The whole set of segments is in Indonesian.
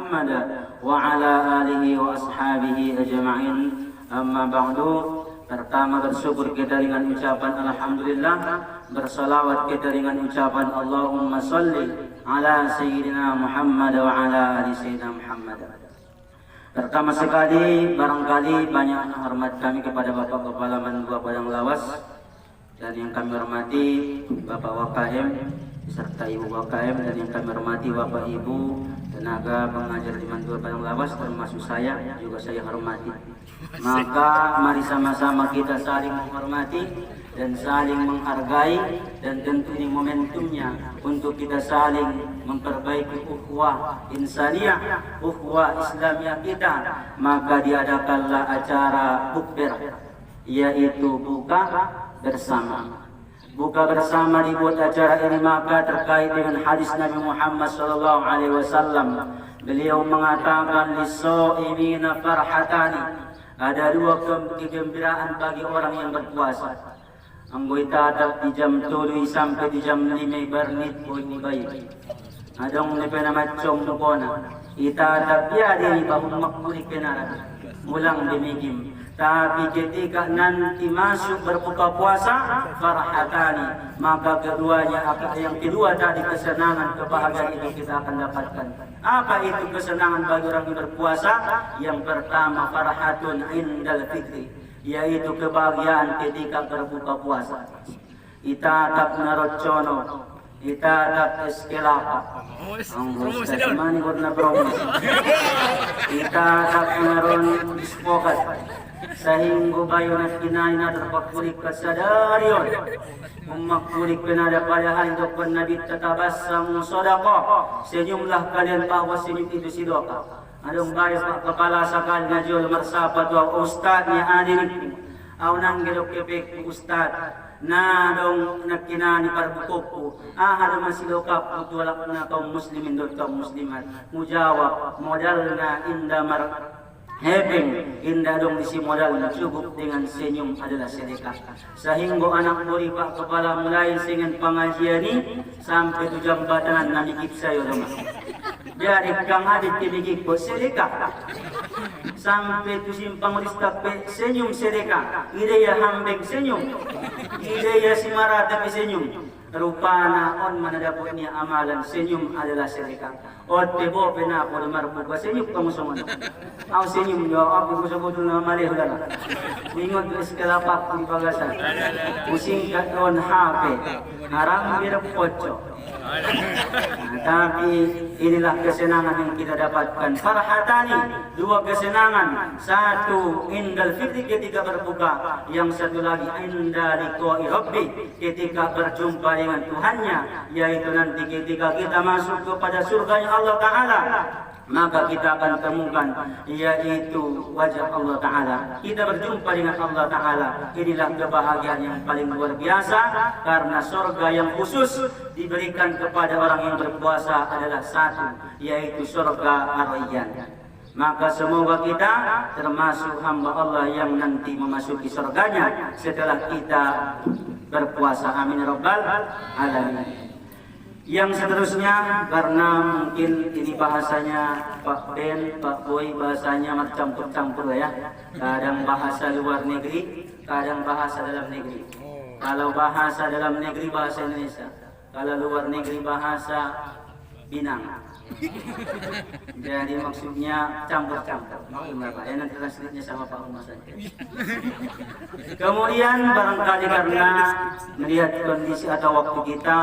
Muhammad wa ala alihi wa ashabihi ajma'in. Amma ba'du. Pertama bersyukur kita dengan ucapan alhamdulillah, bersalawat kita dengan ucapan Allahumma salli ala sayyidina Muhammad wa ala ali sayyidina Muhammad. Pertama sekali barangkali banyak hormat kami kepada Bapak Kepala Mandua Padang Lawas dan yang kami hormati Bapak WKM serta Ibu WKM, dan yang kami hormati Bapak Ibu tenaga pengajar di Mandua Padang Lawas termasuk saya juga saya hormati. Maka mari sama-sama kita saling menghormati dan saling menghargai, dan tentu ini momentumnya untuk kita saling memperbaiki ukhuwah insaniyah, ukhuwah Islamiyah kita. Maka diadakanlah acara bukber, yaitu buka bersama. Buka bersama dibuat acara ini maka terkait dengan hadis Nabi Muhammad SAW. Beliau mengatakan lis-shaimina farhatani. Ada dua kegembiraan bagi orang yang berpuasa. Anggota tetap di jam 7 sampai di jam 5 bernit pun baik. Adong lepe nama cong kona. Ita tapi ada di bahung makmuri kenaran. Mulang demikim. Tapi ketika nanti masuk berbuka puasa, farhatani, maka keduanya yang kedua tadi kesenangan, kebahagiaan itu kita akan dapatkan. Apa itu kesenangan bagi orang yang berpuasa? Yang pertama farhatun indal fitri, yaitu kebahagiaan ketika berbuka puasa. Itatak narocono, itatak eskelapa. Ang mani korna promosi. Itatak naron spokat. Sehingga bayo na kinain na terpakulik kasadarion. Umakulik penada pada hari dokon Nabi tatabassamu sodaqah. Senyumlah kalian bahwa senyum itu sidaqah. Adong bayo pak kepala sakal ngajol marsapat wa ustadnya hadirin. Aw nang gelok kepek ustad. Na dong nakinani parbukopo. Ada masilokap utulak na kaum muslimin dot kaum muslimat. Mujawab modal na indamar Heping indah dong isi modal cukup dengan senyum adalah sedekah. Sehingga anak murid pak kepala mulai dengan pengajian ini sampai tu jambatan namikip saya rumah. Jadi kang adik dibikik po sedekah. Sampai tu simpang ristak senyum sedekah. Ide ya hambeng senyum. Ide ya simara tapi senyum. Rupana on manadapotnya amalan senyum adalah sedekah. Ote bo pena ko marbuka senyum kamu semua. Au senyum yo aku kusabut na malih dala. Ingon tu skala pak di bagasan. Pusing kat on hape. Harang bir poco. Tapi inilah kesenangan yang kita dapatkan. Farhatani, dua kesenangan. Satu indal fitri ketika berbuka, yang satu lagi inda liqa'i rabbi, ketika berjumpa dengan Tuhannya, yaitu nanti ketika kita masuk kepada surganya Allah Ta'ala, maka kita akan temukan yaitu wajah Allah Ta'ala. Kita berjumpa dengan Allah Ta'ala. Inilah kebahagiaan yang paling luar biasa, karena surga yang khusus diberikan kepada orang yang berpuasa adalah satu, yaitu surga Ar-Rayyan. Maka semoga kita termasuk hamba Allah yang nanti memasuki surganya setelah kita berpuasa. Amin ya rabbal alamin. Yang seterusnya, karena mungkin ini bahasanya Pak Ben, Pak Boy, bahasanya macam-campur ya. Kadang bahasa luar negeri, kadang bahasa dalam negeri. Kalau bahasa dalam negeri bahasa Indonesia, kalau luar negeri bahasa Binang. Jadi maksudnya campur-campur. Ya nanti translate-nya sama Pak Umar saja. Kemudian barangkali karena melihat kondisi atau waktu kita,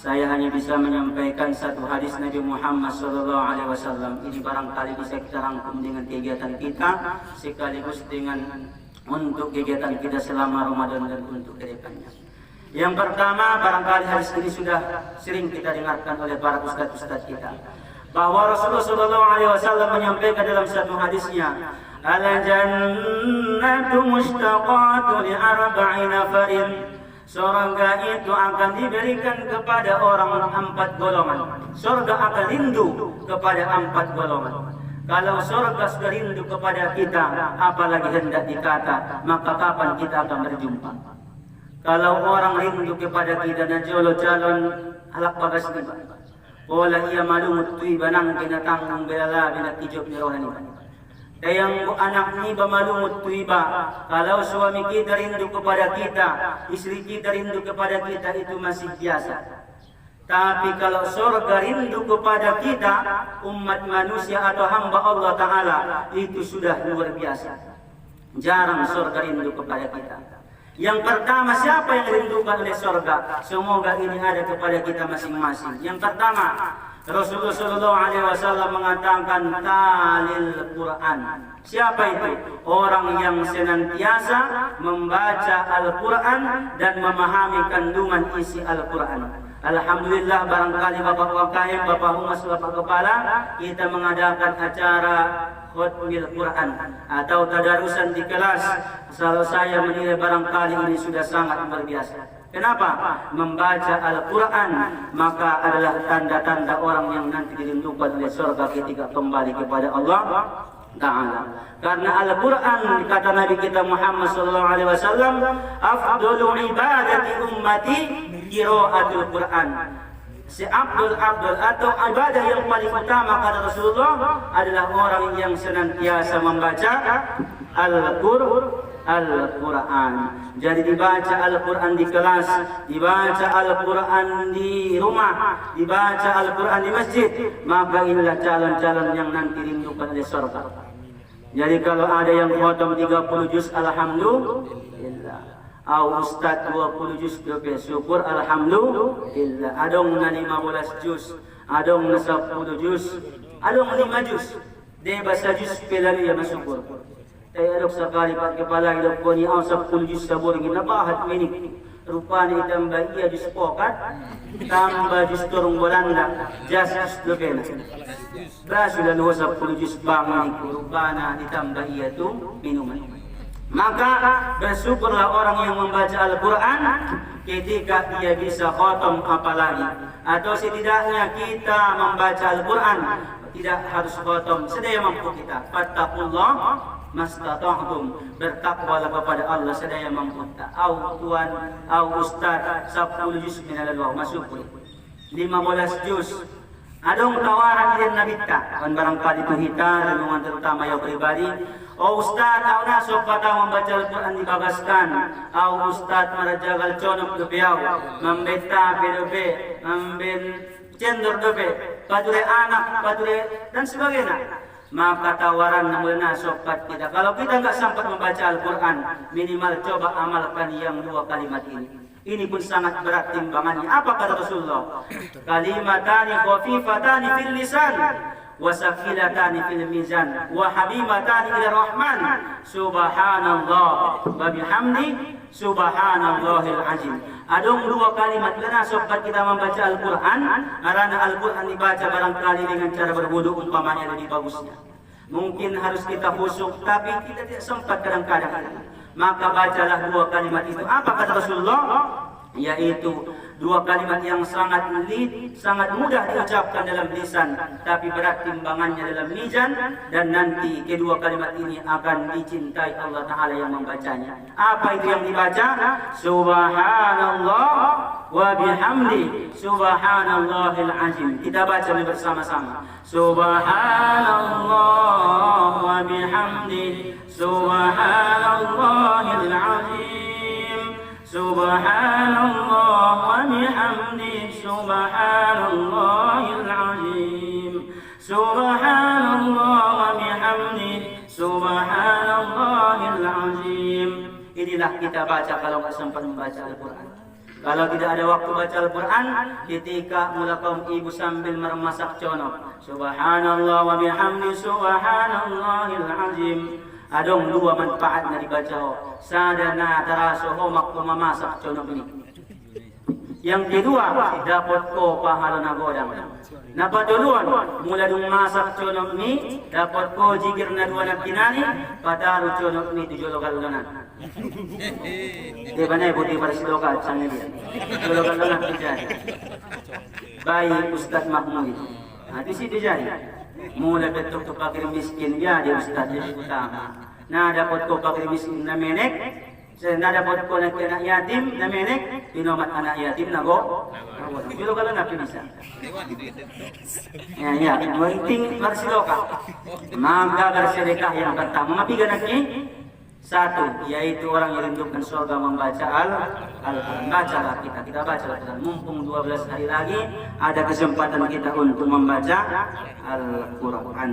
saya hanya bisa menyampaikan satu hadis Nabi Muhammad SAW. Ini barangkali bisa kita rangkum dengan kegiatan kita, sekaligus dengan untuk kegiatan kita selama Ramadan dan untuk kedepannya. Yang pertama, barangkali hadis ini sudah sering kita dengarkan oleh para ustadz-ustadz kita, bahwa Rasulullah SAW menyampaikan dalam satu hadisnya, al-jannatu mushtaqatu li arba'i nafarin. Surga itu akan diberikan kepada orang 4 golongan. Surga akan rindu kepada 4 golongan. Kalau surga sudah rindu kepada kita, apalagi hendak dikata, maka kapan kita akan berjumpa? Kalau orang rindu kepada kita dan calon alak bagas Wala ia malumut tui banang kinatang ng belala binatijok ni rohani. Dayang anak ni ba malumut tui ba? Kalau suami kita rindu kepada kita, istri kita rindu kepada kita, itu masih biasa. Tapi kalau surga rindu kepada kita, umat manusia atau hamba Allah Ta'ala, itu sudah luar biasa. Jarang surga rindu kepada kita. Yang pertama, siapa yang dirindukan oleh surga? Semoga ini ada kepada kita masing-masing. Yang pertama, Rasulullah SAW mengatakan talil Quran. Siapa itu? Orang yang senantiasa membaca Al-Quran dan memahami kandungan isi Al-Quran. Alhamdulillah, barangkali Bapak Wakaim, Bapak Humas, Bapak Kepala, kita mengadakan acara Khutmil Quran atau tadarusan di kelas. Selalu saya menilai barangkali ini sudah sangat luar biasa. Kenapa? Membaca Al-Quran maka adalah tanda-tanda orang yang nanti dirindukan oleh surga ketika kembali kepada Allah Ta'ala. Karena Al-Quran, kata Nabi kita Muhammad SAW, afdulu ibadati ummati qiraatul Quran. Si Abdul atau ibadah yang paling utama kata Rasulullah adalah orang yang senantiasa membaca Al-Quran. Jadi dibaca Al-Quran di kelas, dibaca Al-Quran di rumah, dibaca Al-Quran di masjid, maka inilah calon-calon yang nanti rindukan oleh surga. Jadi kalau ada yang khatam 30 juz, alhamdulillah. Au ustaz 20 juz lebih, syukur alhamdulillah. Adong na 15 juz, adong na 10 juz, adong 5 juz. Dia bahasa juz pelali ya masyukur. Saya adok sekali pak kepala hidup ko ni au 10 juz sabur gina bahat minik. Rupanya tambah ia juz pokat, tambah juz turung Belanda, jas juz lebih. Berasulah 10 juz bang ni rupanya ditambah ia tu minuman. Maka bersyukurlah orang yang membaca Al-Quran ketika dia bisa khatam apalagi. Atau setidaknya kita membaca Al-Quran tidak harus khatam, sedaya mampu kita. Fattaqullah mastata'tum, bertakwalah kepada Allah sedaya mampu kita. Au tuan, au ustaz 10 juz minallah masyukur, 15 juz. Adong tawaran yang Nabi ta, kan barangkali itu hitam dengan terutama yang pribadi. Oh ustaz, au nasok kata membaca Al-Quran dibagaskan. Au ustaz marajagal conok dubiaw, membeta pedobe, memben cendor dobe, padure anak, padure dan sebagainya. Maka tawaran namun nasok kita. Kalau kita enggak sempat membaca Al-Quran, minimal coba amalkan yang 2 kalimat ini. Ini pun sangat berat timbangannya. Apa kata Rasulullah? Kalimatani khafifatani fil lisan wa saqilatani fil mizan wa habibatani ila rahman, subhanallah wa bihamdi subhanallahil azim. Adong 2 kalimat karena sobat kita membaca Al-Quran, karena Al-Quran dibaca barangkali dengan cara berwudu umpamanya lebih bagusnya. Mungkin harus kita khusyuk, tapi kita tidak sempat kadang-kadang. Maka bacalah 2 kalimat itu. Apa kata Rasulullah? Yaitu 2 kalimat yang sangat mudah diucapkan dalam lisan, tapi berat timbangannya dalam mizan, dan nanti kedua kalimat ini akan dicintai Allah Ta'ala yang membacanya. Apa itu yang dibaca? Subhanallah wa bihamdi subhanallahil azim. Kita baca bersama-sama. Subhanallah wa bihamdi subhanallahil azim. Subhanallah wa bihamdi subhanallahil azim. Subhanallah wa bihamdi subhanallahil azim. Inilah kita baca kalau nggak sempat membaca Al-Quran. Kalau tidak ada waktu baca Al-Quran, ketika mula kaum ibu sambil meremasak conok, subhanallah wa bihamdi subhanallahil azim. Adong 2 manfaat na dibaca. Sadana taraso homak ko mamasak conok ini. Yang kedua, dapat ko pahala na godang. Napaduluan, mula dung masak conok ni, dapat ko jigir na 2 na kinani, pataru conok ni 7 lokal-lonan. Di ba na ibuti para si lokal, sangin dia. 7 lokal-lonan dijari. Bayi Ustaz Mahmud. Di situ jadi. Mula betul tu fakir miskin dia Ustaz jadi utama. Nah dapat ko fakir miskin na menek, Saya dapat ko na anak yatim na menek, pinomat anak yatim na go. Pero kalau na bisa. Ya, penting marsiloka. Maka bersedekah yang pertama, mapigan lagi. Satu, yaitu orang yang rindukan surga membaca Al-Quran. Bacalah kita baca Al-Quran. Mumpung 12 hari lagi, ada kesempatan kita untuk membaca Al-Quran.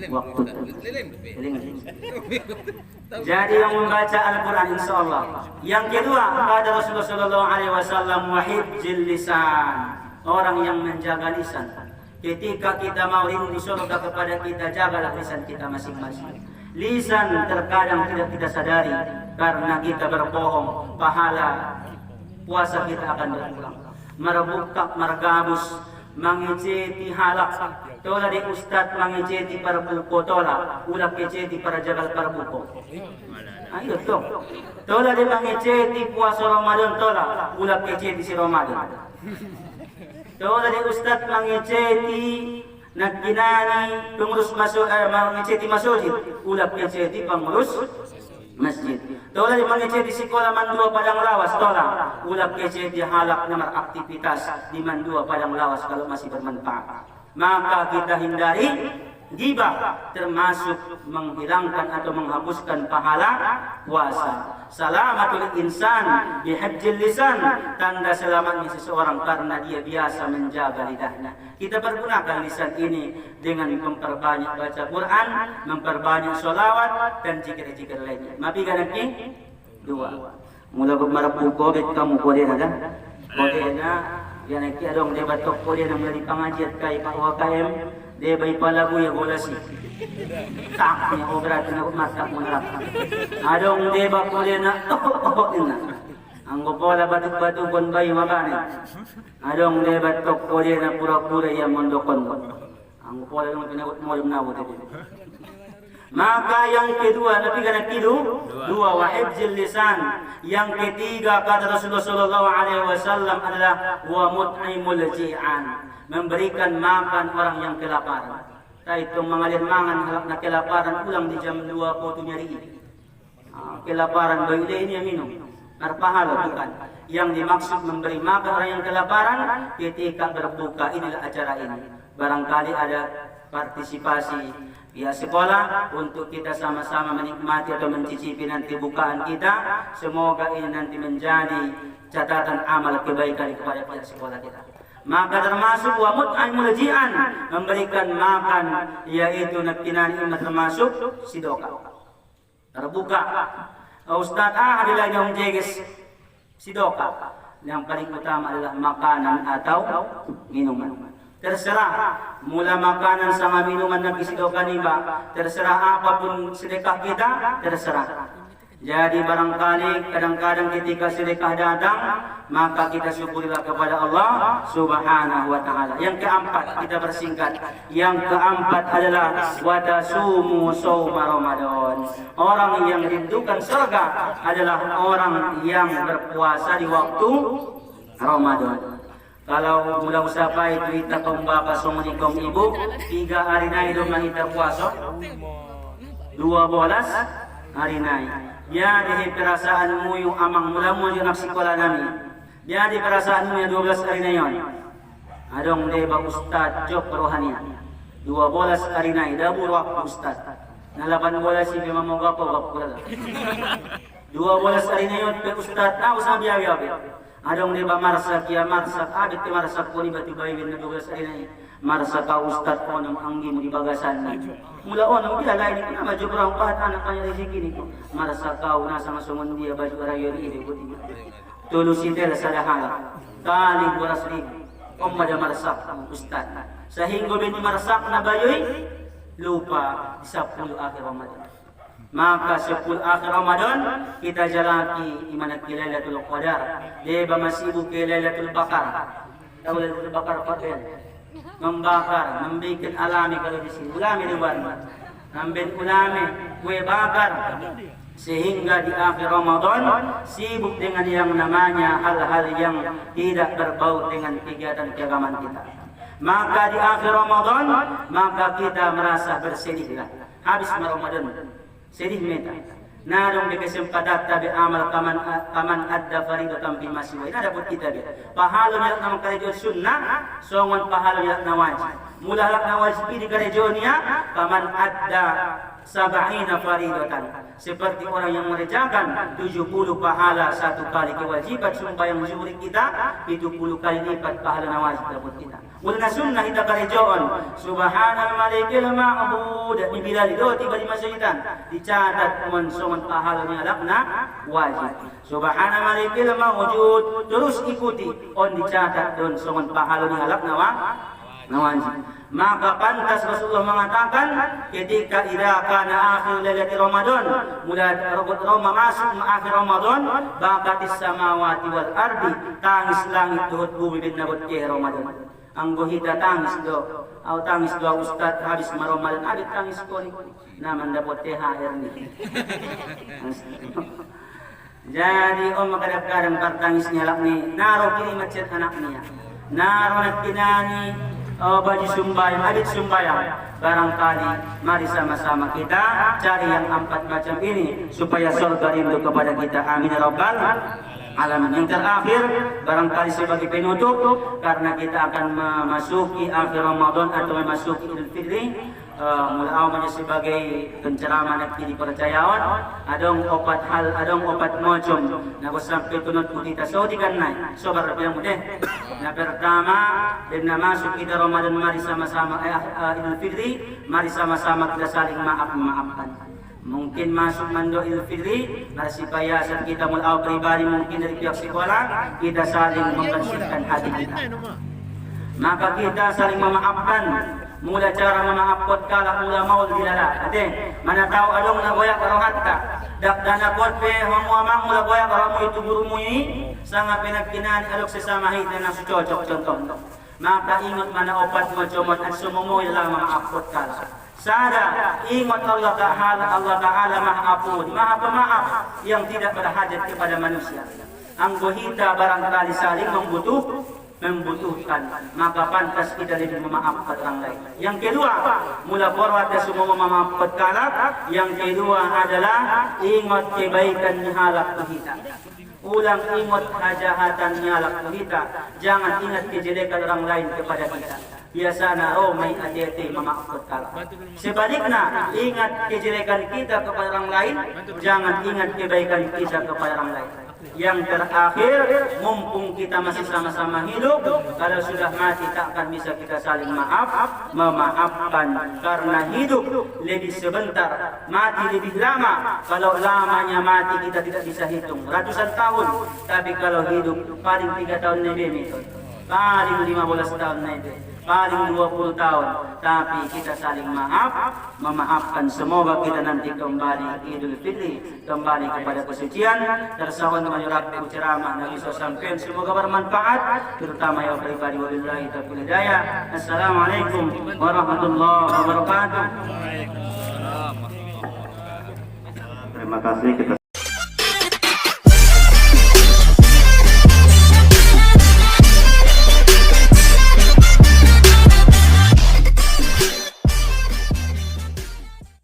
Waktu jadi yang membaca Al-Quran insya Allah. Yang kedua, kata Rasulullah SAW, wahibzil lisan. Orang yang menjaga lisan. Ketika kita mau rindu surga kepada kita, jagalah lisan kita masing-masing. Lisan terkadang tidak kita sadari karena kita berbohong, pahala puasa kita akan berkurang. Merebukak, margabus, mangiceti halak. Tola di ustad mangiceti parbuko tola, ulak keceti para jagal parbuko. Ayo toh. Tola di mangiceti puasa Ramadan tola, ulak keceti si Ramadan. Tola di ustad mangiceti nagkinani pengurus masuk mengeceti masjid, ulap ngeceti pengurus masjid. Tola di mengeceti sekolah mandua padang lawas tola, ulap ngeceti halak nomor aktivitas di mandua padang lawas kalau masih bermanfaat. Maka kita hindari ghibah, termasuk menghilangkan atau menghapuskan pahala puasa. Salamatul insan bihajjil lisan, tanda selamatnya seseorang karena dia biasa menjaga lidahnya. Kita pergunakan lisan ini dengan memperbanyak baca Quran, memperbanyak sholawat dan zikir-zikir lainnya. Mapikan lagi dua. Mula marapuko bet kamu kode na kode na yan aki adong debat tok kode na muli pangajiat kay PAWKM. Dia bayi palagu ya bolasi. Taknya obrat na matak mengarap. Adong dia bakule na ina. Anggo pola batu-batu kon bayi makanin. Adong dia batok kole na pura-pura yang mondokon. Anggo pola nang pinagot mo yung nawot itu. Maka yang kedua, Nabi kana dua wahibzil lisan. Yang ketiga kata Rasulullah sallallahu alaihi wasallam adalah wa mut'imul ji'an. Memberikan makan orang yang kelaparan. Itong mga limangan halak na kelaparan ulang di jam 2 po tunyari. Kelaparan ba ini minum? Pahala bukan. Yang dimaksud memberi makan orang yang kelaparan ketika berbuka, inilah acara ini. Barangkali ada partisipasi pihak sekolah untuk kita sama-sama menikmati atau mencicipi nanti bukaan kita. Semoga ini nanti menjadi catatan amal kebaikan kepada pihak sekolah kita. Maka termasuk wa mut'imul ji'an, memberikan makan, yaitu nagkinani termasuk sidoka. Terbuka. Ustaz adalah yang jeges sidoka. Yang paling utama adalah makanan atau minuman. Terserah mula makanan sama minuman na kisidokan iba, terserah apapun sedekah kita, terserah. Jadi barangkali kadang-kadang ketika sedekah datang, maka kita syukurilah kepada Allah Subhanahu wa taala. Yang keempat, kita bersingkat. Yang keempat adalah watasumu shauma Ramadan. Orang yang rindukan surga adalah orang yang berpuasa di waktu Ramadan. Kalau mula usapa itu ita kong bapa sumuni kong ibu 3 hari na idom na ita puaso 12 hari na. Jadi perasaanmu yung amang mula mo yung naksikola namin. Jadi perasaanmu yung 12 hari na yon. Adong deba ustad jok rohania 12 hari na idabur waktu ustad. Nalapan bola si Mamoga po waktu 12 hari na yon pe ustad tahu sabi abi. Adong deba marsak ya marsak abit marsak ko ni batibay na 12 hari na. Marsak ka ustad ko ng anggi mo di bagasan. Mula ono bila lain ni na majubrang pahat anak kanya rezeki ni ko. Marsak ka una sa masungon dia baju arayon ini ko. Tulusin dela sa lahala. Kali boras ni umada marsak ang ustad. Sa hinggo bin marsak na bayoy lupa 10 akhir Ramadan. Maka 10 akhir Ramadan kita jalaki imanat Lailatul Qadar. Deba masibu ke Lailatul Bakar. Tahu Lailatul Bakar apa kan? Membakar, membikin alami kalau di sini. Ulami di luar. Nambin ulami, kue bakar. Sehingga di akhir Ramadan sibuk dengan yang namanya hal-hal yang tidak berbau dengan kegiatan keagamaan kita. Maka di akhir Ramadan, maka kita merasa bersedihlah. Habis Ramadan, sedih meta. narong di kesempatan tabi amal kaman adda faridatan fi masiwa. Ina dapat kita dia. Pahalo niya naman karejo sunnah, songon pahalo niya na wajib. Mula lak na wajib di karejo niya kaman adda sab'ina faridatan. Seperti orang yang mengerjakan 70 pahala satu kali kewajiban sembahyang zuhur kita, 70 kali lipat pahala na wajib dapat kita. Mula na sunnah kita karejoon. Subhanal malikil ma'bud. Bila doti bali masulitan dicatat mensongon pahala ni alak na wajib. Subhana malikil mawjud, terus ikuti on dicatat don songon pahala ni alak na wajib. Maka pantas Rasulullah mengatakan ketika ida kana akhir lailati Ramadan, mulai Ramadan masuk akhir Ramadan, bakatis samawati wal ardi, tangis langit tuhut bumi bin nabut ke Ramadan. Ang buhita tangis do, aw tangis do ustad habis Ramadan, abit tangis ko ni naman dapat THR ni. Jadi makadang-kadang pertangis niya ni naro kini macet anak niya, naro nagkinani baju sumbayang, abit sumbayang. Barangkali mari sama-sama kita cari yang 4 macam ini supaya surga rindu kepada kita. Amin ya rabbal alamin. Yang terakhir barangkali sebagai penutup, karena kita akan memasuki akhir Ramadan atau memasuki Idul Fitri, mula sebagai penceramah nanti dipercayawan adong opat macam na sampai tunut kita saudikan naik sobar yang mudah. Na pertama dan masuk kita Ramadan, mari sama-sama Idul Fitri, mari sama-sama kita saling maafkan. Mungkin masuk mando Idul Fitri, nasi payasan kita mulai pribadi, mungkin dari pihak sekolah, kita saling membersihkan hati kita. Maka kita saling memaafkan. Mula cara memaafkan kala mula maul dilala. Ate, mana tahu adong na goyak karohatta. Dak dana kot pe hamamang mula goyak karamu itu gurumu ini sangat pinagkinani alok sesama hita na sucocok contoh. Maka ingat mana opat mo comot at sumumoy lang memaafkan kala. Sada, ingat Allah Ta'ala maha ampun, maha pemaaf yang tidak berhajat kepada manusia. Ang buhita barangkali saling membutuhkan, maka pantas kita lebih memaafkan orang lain. Yang kedua, mula forward semua memaafkan kalak. Yang kedua adalah ingat kebaikan nihalak kita. Ulang ingat kejahatan nihalak kita. Jangan ingat kejelekan orang lain kepada kita. Biasanya may ati-ati memaafkan kalak. Sebaliknya, ingat kejelekan kita kepada orang lain, jangan ingat kebaikan kita kepada orang lain. Yang terakhir, mumpung kita masih sama-sama hidup, kalau sudah mati tak akan bisa kita saling memaafkan. Karena hidup lebih sebentar, mati lebih lama. Kalau lamanya mati kita tidak bisa hitung, ratusan tahun. Tapi kalau hidup paling 3 tahun lebih, paling 15 tahun lebih, paling 20 tahun. Tapi kita saling memaafkan. Semoga kita nanti kembali Idul Fitri, kembali kepada kesucian. Tersawan menyurat ceramah Nabi SAW. Semoga bermanfaat, terutama yang pribadi. Wabillahi taufiq hidayah. Assalamualaikum warahmatullahi wabarakatuh. Terima kasih.